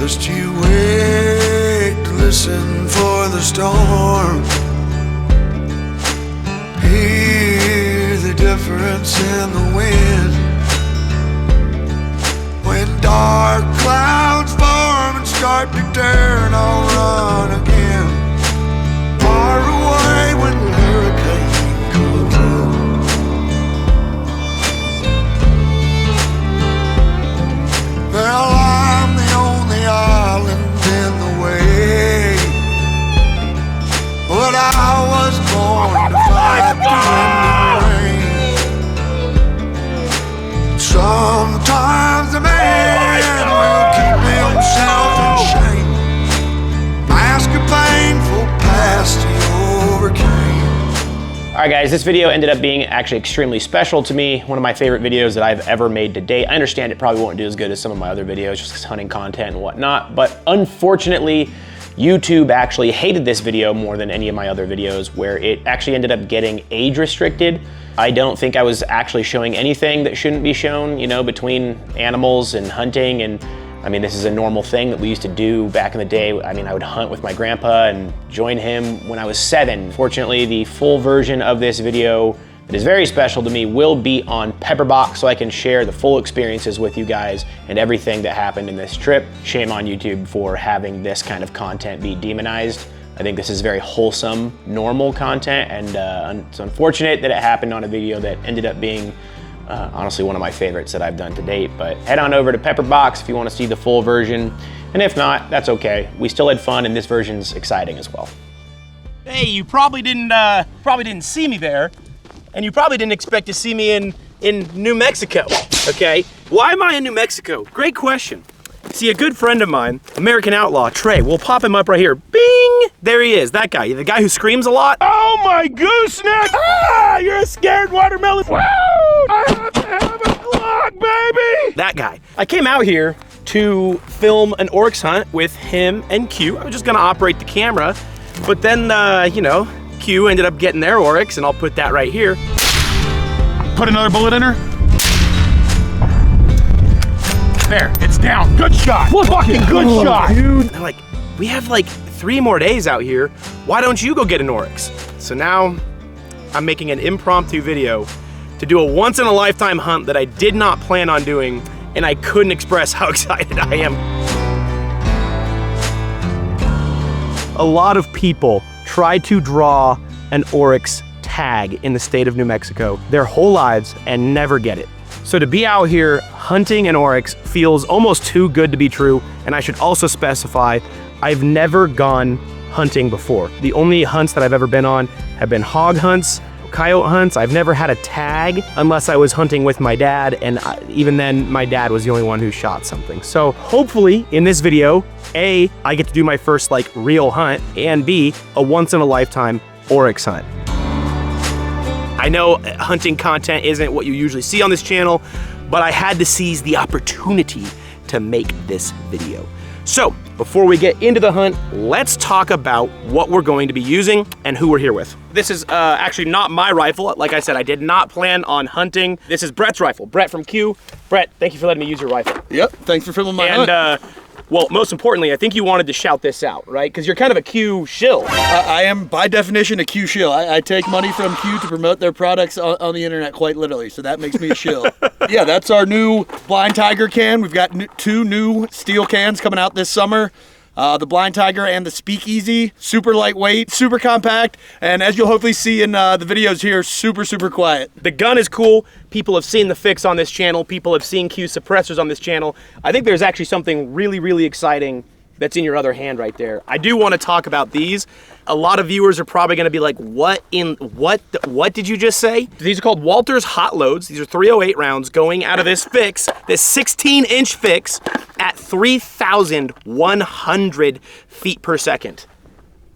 Just you wait to listen for the storm. Hear the difference in the wind. When dark clouds form and start to turn, I'll run again. Far away when the hurricane comes in. Well, I'm the only island in the way, but I was born to fight the rain. Sometimes a man will keep himself in shame. Mask a painful past he overcame. Alright guys, this video ended up being actually extremely special to me. One of my favorite videos that I've ever made to date. I understand it probably won't do as good as some of my other videos, just hunting content and whatnot, but unfortunately, YouTube actually hated this video more than any of my other videos, where it actually ended up getting age restricted. I don't think I was actually showing anything that shouldn't be shown, you know, between animals and hunting. And I mean, this is a normal thing that we used to do back in the day. I mean, I would hunt with my grandpa and join him when I was 7. Fortunately, the full version of this video that is very special to me will be on Pepperbox, so I can share the full experiences with you guys and everything that happened in this trip. Shame on YouTube for having this kind of content be demonized. I think this is very wholesome, normal content, and it's unfortunate that it happened on a video that ended up being honestly one of my favorites that I've done to date. But head on over to Pepperbox if you want to see the full version, and if not, that's okay. We still had fun, and this version's exciting as well. Hey, you probably didn't see me there, and you probably didn't expect to see me in New Mexico, okay? Why am I in New Mexico? Great question. See, a good friend of mine, American Outlaw, Trey, we'll pop him up right here. Bing! There he is, that guy, the guy who screams a lot. Oh my gooseneck! Ah, you're a scared watermelon. Woo! I have to have a Glock, baby! That guy. I came out here to film an Oryx hunt with him and Q. I was just gonna operate the camera, but then, you know, Q ended up getting their Oryx, and I'll put that right here. Put another bullet in her. There, it's down. Good shot. Fucking good shot, dude. And like, we have like 3 more days out here. Why don't you go get an Oryx? So now I'm making an impromptu video to do a once-in-a-lifetime hunt that I did not plan on doing, and I couldn't express how excited I am. A lot of people try to draw an Oryx tag in the state of New Mexico their whole lives and never get it. So to be out here hunting an Oryx feels almost too good to be true, and I should also specify, I've never gone hunting before. The only hunts that I've ever been on have been hog hunts, coyote hunts. I've never had a tag unless I was hunting with my dad, and even then, my dad was the only one who shot something. So hopefully in this video, A, I get to do my first like real hunt, and B, a once-in-a-lifetime Oryx hunt. I know hunting content isn't what you usually see on this channel, but I had to seize the opportunity to make this video. So before we get into the hunt, let's talk about what we're going to be using and who we're here with. This is actually not my rifle. Like I said, I did not plan on hunting. This is Brett's rifle. Brett from Q. Brett, thank you for letting me use your rifle. Yep, thanks for filming my hunt. Well, most importantly, I think you wanted to shout this out, right? Because you're kind of a Q shill. I am, by definition, a Q shill. I take money from Q to promote their products on the internet, quite literally, so that makes me a shill. Yeah, that's our new Blind Tiger can. We've got 2 new steel cans coming out this summer. The Blind Tiger and the Speakeasy. Super lightweight, super compact, and as you'll hopefully see in the videos here, super, super quiet. The gun is cool. People have seen the fix on this channel. People have seen Q suppressors on this channel. I think there's actually something really, really exciting that's in your other hand right there. I do want to talk about these. A lot of viewers are probably going to be like, what did you just say? These are called Walters Hot Loads. These are 308 rounds going out of this fix, this 16-inch fix at 3,100 feet per second.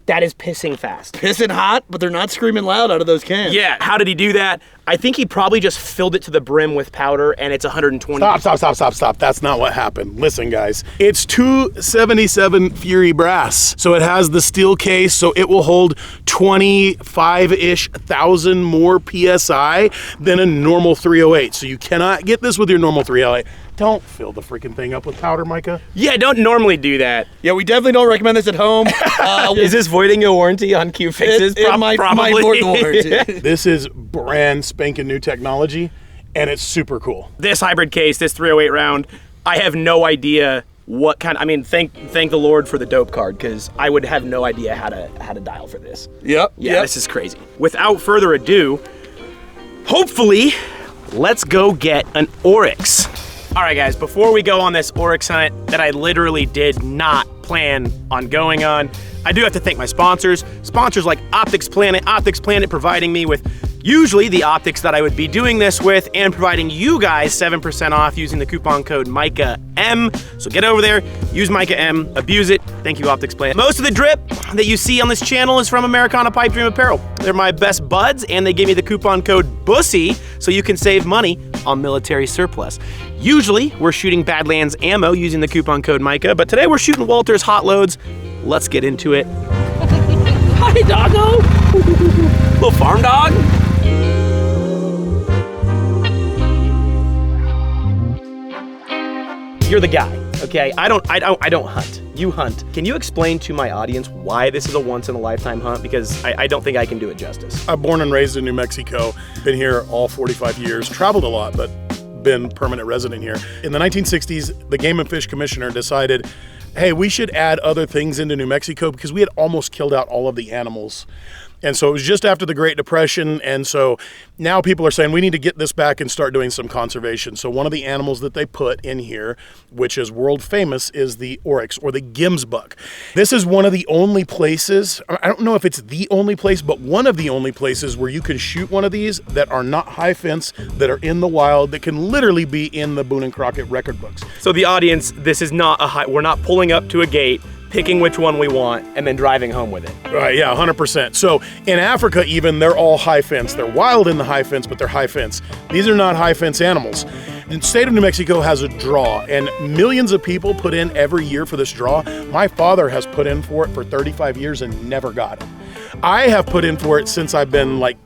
That is pissing fast. Pissing hot, but they're not screaming loud out of those cans. Yeah, how did he do that? I think he probably just filled it to the brim with powder, and it's 120. Stop. That's not what happened. Listen, guys. It's 277 Fury brass. So it has the steel case, so it will hold 25-ish thousand more PSI than a normal 308. So you cannot get this with your normal 308. Don't fill the freaking thing up with powder, Micah. Yeah, don't normally do that. Yeah, we definitely don't recommend this at home. Is this voiding your warranty on Q fixes? It might void the warranty. This is brand spanking new technology, and it's super cool. This hybrid case, this 308 round, I have no idea what kind. I mean, thank the Lord for the dope card, because I would have no idea how to dial for this. Yep. Yeah, this is crazy. Without further ado, hopefully, let's go get an Oryx. All right, guys, before we go on this Oryx hunt that I literally did not plan on going on, I do have to thank my sponsors. Sponsors like Optics Planet providing me with usually the optics that I would be doing this with, and providing you guys 7% off using the coupon code MICAHM. So get over there, use MICAHM, abuse it. Thank you, Optics Planet. Most of the drip that you see on this channel is from Americana Pipedream Apparel. They're my best buds, and they give me the coupon code BUSSI so you can save money on military surplus. Usually, we're shooting Badlands ammo using the coupon code Micah, but today we're shooting Walters hot loads. Let's get into it. Hi, doggo. Little farm dog. You're the guy, okay? I don't hunt. You hunt. Can you explain to my audience why this is a once-in-a-lifetime hunt? Because I don't think I can do it justice. I'm born and raised in New Mexico. Been here all 45 years. Traveled a lot, but been permanent resident here. In the 1960s, the Game and Fish Commissioner decided, hey, we should add other things into New Mexico because we had almost killed out all of the animals. And so it was just after the Great Depression, and so now people are saying we need to get this back and start doing some conservation. So one of the animals that they put in here, which is world famous, is the Oryx, or the Gemsbuck. This is one of the only places, I don't know if it's the only place, but one of the only places where you can shoot one of these that are not high fence, that are in the wild, that can literally be in the Boone and Crockett record books. So the audience, this is not a high, we're not pulling up to a gate, picking which one we want, and then driving home with it. Right, yeah, 100%. So in Africa even, they're all high fence. They're wild in the high fence, but they're high fence. These are not high fence animals. The state of New Mexico has a draw, and millions of people put in every year for this draw. My father has put in for it for 35 years and never got it. I have put in for it since I've been like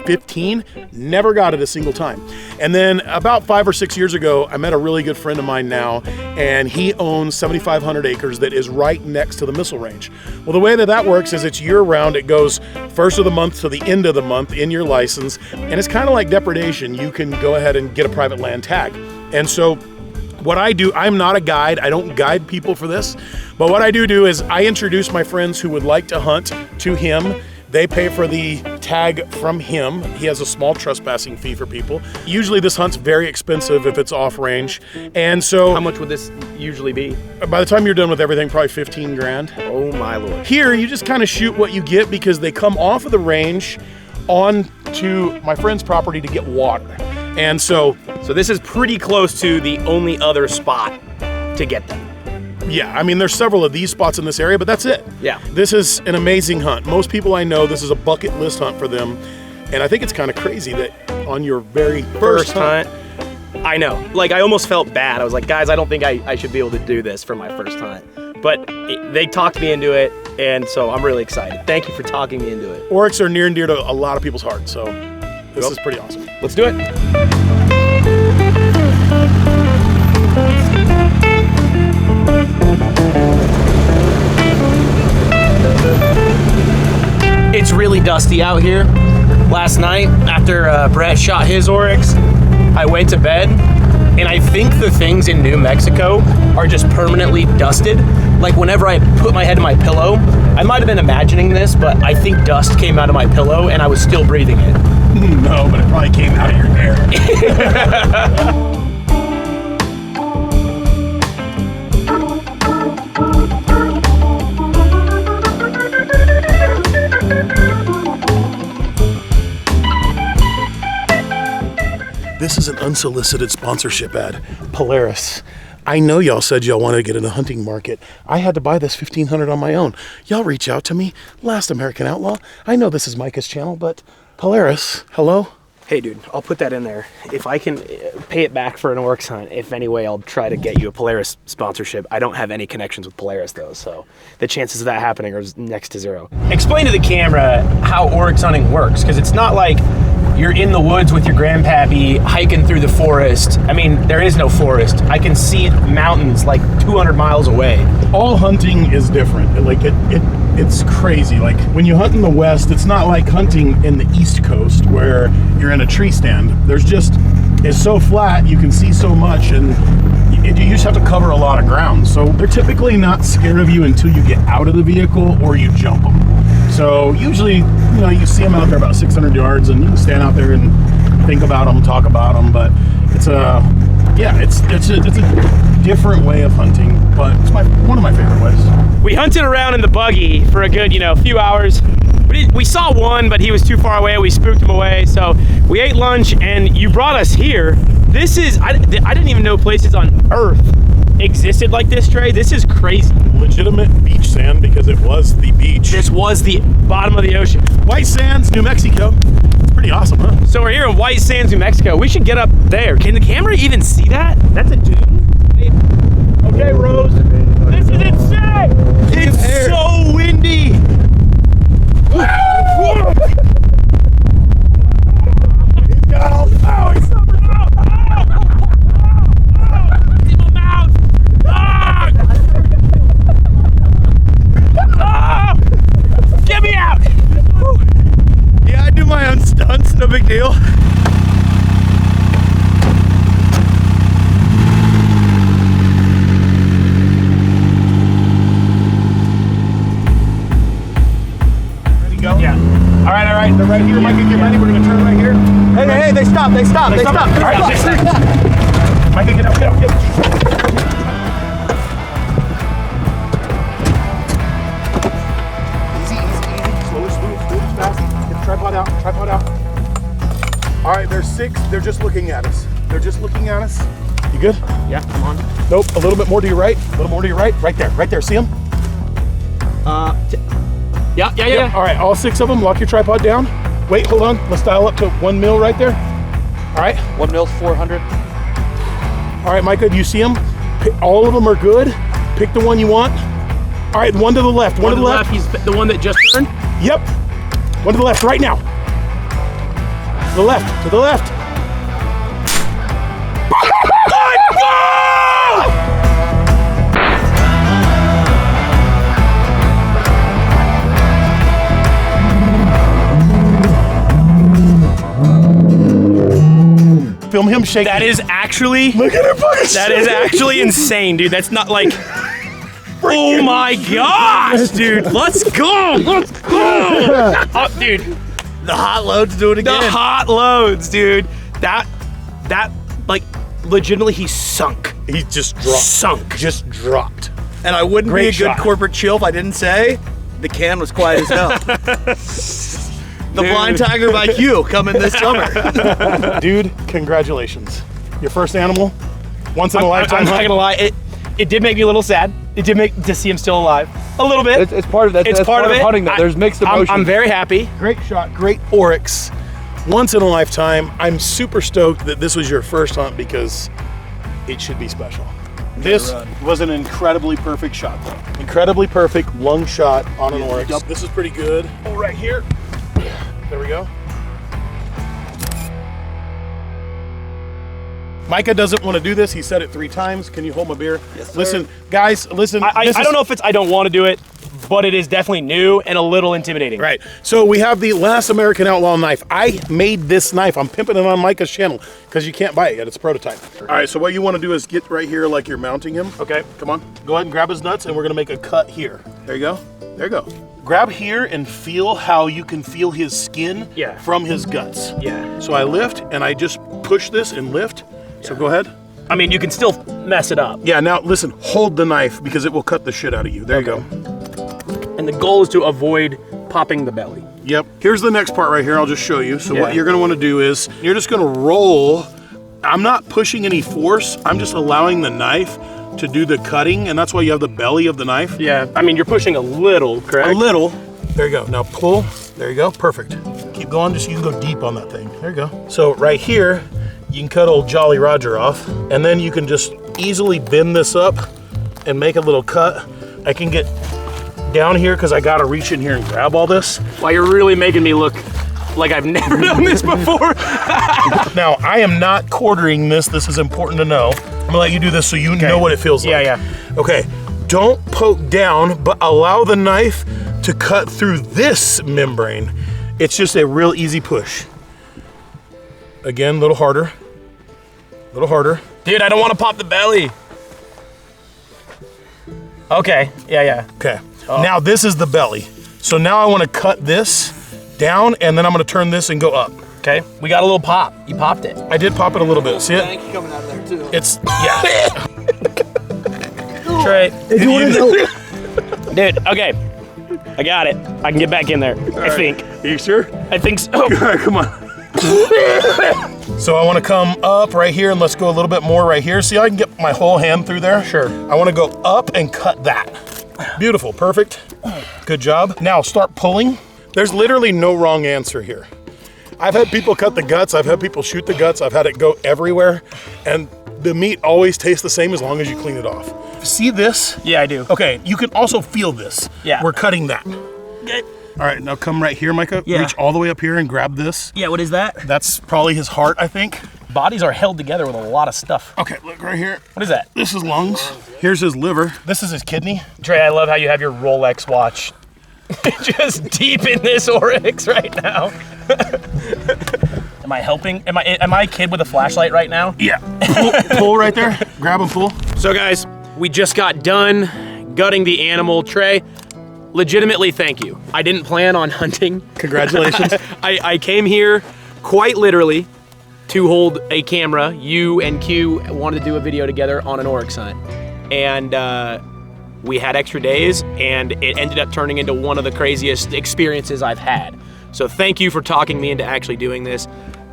15, never got it a single time. And then about 5 or 6 years ago, I met a really good friend of mine now, and he owns 7,500 acres that is right next to the missile range. Well, the way that that works is it's year round. It goes first of the month to the end of the month in your license, and it's kind of like depredation. You can go ahead and get a private land tag. And so what I do, I'm not a guide. I don't guide people for this, but what I do is I introduce my friends who would like to hunt to him. They pay for the tag from him. He has a small trespassing fee for people. Usually this hunt's very expensive if it's off range. And so How much would this usually be? by the time you're done with everything, probably 15 grand. Oh my Lord. Here, you just kind of shoot what you get because they come off of the range onto my friend's property to get water. And so this is pretty close to the only other spot to get them. yeah, I mean, there's several of these spots in this area, but that's it. Yeah. This is an amazing hunt. Most people I know, this is a bucket list hunt for them. And I think it's kind of crazy that on your very first hunt. I know. Like, I almost felt bad. I was like, guys, I don't think I should be able to do this for my first hunt. But they talked me into it, and so I'm really excited. Thank you for talking me into it. Oryx are near and dear to a lot of people's hearts, so this is pretty awesome. Let's do it. It's really dusty out here. Last night, after Brett shot his Oryx, I went to bed, and I think the things in New Mexico are just permanently dusted. Like, whenever I put my head in my pillow, I might have been imagining this, but I think dust came out of my pillow and I was still breathing it. No, but it probably came out of your hair. This is an unsolicited sponsorship ad. Polaris. I know y'all said y'all wanted to get in the hunting market. I had to buy this $1,500 on my own. Y'all reach out to me. Last American Outlaw. I know this is Micah's channel, but Polaris, hello? Hey dude, I'll put that in there. If I can pay it back for an Oryx hunt, if any way, I'll try to get you a Polaris sponsorship. I don't have any connections with Polaris though, so the chances of that happening are next to zero. Explain to the camera how Oryx hunting works, because it's not like you're in the woods with your grandpappy hiking through the forest. I mean, there is no forest. I can see mountains like 200 miles away. All hunting is different. Like it's crazy. Like when you hunt in the West, it's not like hunting in the East Coast where you're in a tree stand. It's so flat, you can see so much, and you just have to cover a lot of ground. So they're typically not scared of you until you get out of the vehicle or you jump them. So usually, you see them out there about 600 yards, and you can stand out there and think about them, talk about them. But it's a different way of hunting, but it's one of my favorite ways. We hunted around in the buggy for a good, few hours. We saw one, but he was too far away. We spooked him away. So we ate lunch, and you brought us here. This is, I didn't even know places on Earth existed like this, Trey. This is crazy. Legitimate beach sand, because it was the beach. This was the bottom of the ocean. White Sands, New Mexico. It's pretty awesome, huh? So we're here in White Sands, New Mexico. We should get up there. Can the camera even see that? That's a dune. Okay, Rose. This is insane. It's so windy. He's got all the power. He's summered up. In my mouth. Get me out. Yeah, I do my own stunts, no big deal. Yeah. All right. They're right here. Micah, get ready. We're going to turn right here. Hey, they stopped. All right, Micah, get up. Easy. Slow, smooth, fast. Get the tripod out. All right, there's 6. They're just looking at us. You good? Yeah, come on. Nope, a little bit more to your right. Right there. See them? Yeah. All right, all 6 of them. Lock your tripod down. Wait, hold on. Let's dial up to 1 mil right there. All right. 1 mil's 400. All right, Micah, do you see them? All of them are good. Pick the one you want. All right, one to the left. One to the left. He's the one that just turned. Yep. One to the left right now. To the left. Film him shaking. That is actually. Look at him fucking That is actually insane, dude. That's not like. Oh my gosh, dude. Let's go. Oh, dude. The hot loads do it again. The hot loads, dude. That, like, legitimately, he sunk. He just dropped. Sunk. Just dropped. And I wouldn't Great be a good shot. corporate chill if I didn't say the can was quiet as hell. The Blind Tiger by Q coming this summer. Dude, congratulations. Your first animal, once in a lifetime. I'm not gonna lie, it did make me a little sad. It did make to see him still alive. A little bit. It's part of that. It's part of it. Hunting that. There's mixed emotions. I'm very happy. Great shot, great Oryx. Once in a lifetime. I'm super stoked that this was your first hunt because it should be special. This was an incredibly perfect shot though. Incredibly perfect lung shot on an Oryx. This is pretty good. Oh, right here. There we go. Micah doesn't want to do this. He said it 3 times. Can you hold my beer? Yes, sir. Listen, guys, listen. I don't know if it's I don't want to do it, but it is definitely new and a little intimidating. Right. So we have the last American Outlaw knife. I made this knife. I'm pimping it on Micah's channel because you can't buy it yet. It's a prototype. All right. So what you want to do is get right here like you're mounting him. Okay. Come on. Go ahead and grab his nuts, and we're going to make a cut here. There you go. There you go. Grab here and feel how you can feel his skin from his guts. Yeah. So I lift, and I just push this and lift. So go ahead. I mean, you can still mess it up. Yeah, now listen, hold the knife because it will cut the shit out of you. There you go. And the goal is to avoid popping the belly. Yep. Here's the next part right here. I'll just show you. So what you're gonna wanna do is, you're just gonna roll. I'm not pushing any force. I'm just allowing the knife to do the cutting, and that's why you have the belly of the knife. Yeah, I mean, you're pushing a little, correct? A little. There you go. Now pull. There you go. Perfect. Keep going. Just you can go deep on that thing. There you go. So right here, you can cut old Jolly Roger off, and then you can just easily bend this up and make a little cut. I can get down here because I gotta reach in here and grab all this. Wow, you're really making me look like I've never done this before. Now, I am not quartering this. This is important to know. I'm gonna let you do this so you know what it feels like. Yeah. Okay, don't poke down, but allow the knife to cut through this membrane. It's just a real easy push. Again, a little harder. A little harder. Dude, I don't want to pop the belly. Okay, yeah. Okay, now this is the belly. So now I want to cut this down, and then I'm gonna turn this and go up. Okay, we got a little pop. You popped it. I did pop it a little bit, see it? Thank you coming out of there too. It's, yeah. Trey. Dude, okay. I got it. I can get back in there, I think. Are you sure? I think so. All right, come on. So I want to come up right here, and let's go a little bit more right here. See, I can get my whole hand through there. Sure. I want to go up and cut that. Beautiful, perfect. Good job. Now start pulling. There's literally no wrong answer here. I've had people cut the guts. I've had people shoot the guts. I've had it go everywhere. And the meat always tastes the same as long as you clean it off. See this? Yeah, I do. Okay, you can also feel this. Yeah. We're cutting that. Okay. All right, now come right here, Micah. Yeah. Reach all the way up here and grab this. Yeah, what is that? That's probably his heart, I think. Bodies are held together with a lot of stuff. Okay, look right here. What is that? This is lungs. Here's his liver. This is his kidney. Trey, I love how you have your Rolex watch just deep in this Oryx right now. Am I helping? Am I a kid with a flashlight right now? Yeah. Pull right there. Grab and pull. So guys, we just got done gutting the animal. Trey, legitimately thank you. I didn't plan on hunting. Congratulations. I came here quite literally to hold a camera. You and Q wanted to do a video together on an Oryx hunt. And we had extra days, and it ended up turning into one of the craziest experiences I've had. So thank you for talking me into actually doing this.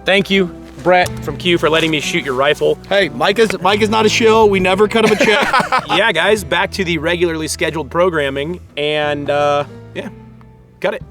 Thank you, Brett from Q, for letting me shoot your rifle. Hey, Micah's not a shill. We never cut him a check. Yeah, guys, back to the regularly scheduled programming, and yeah, cut it.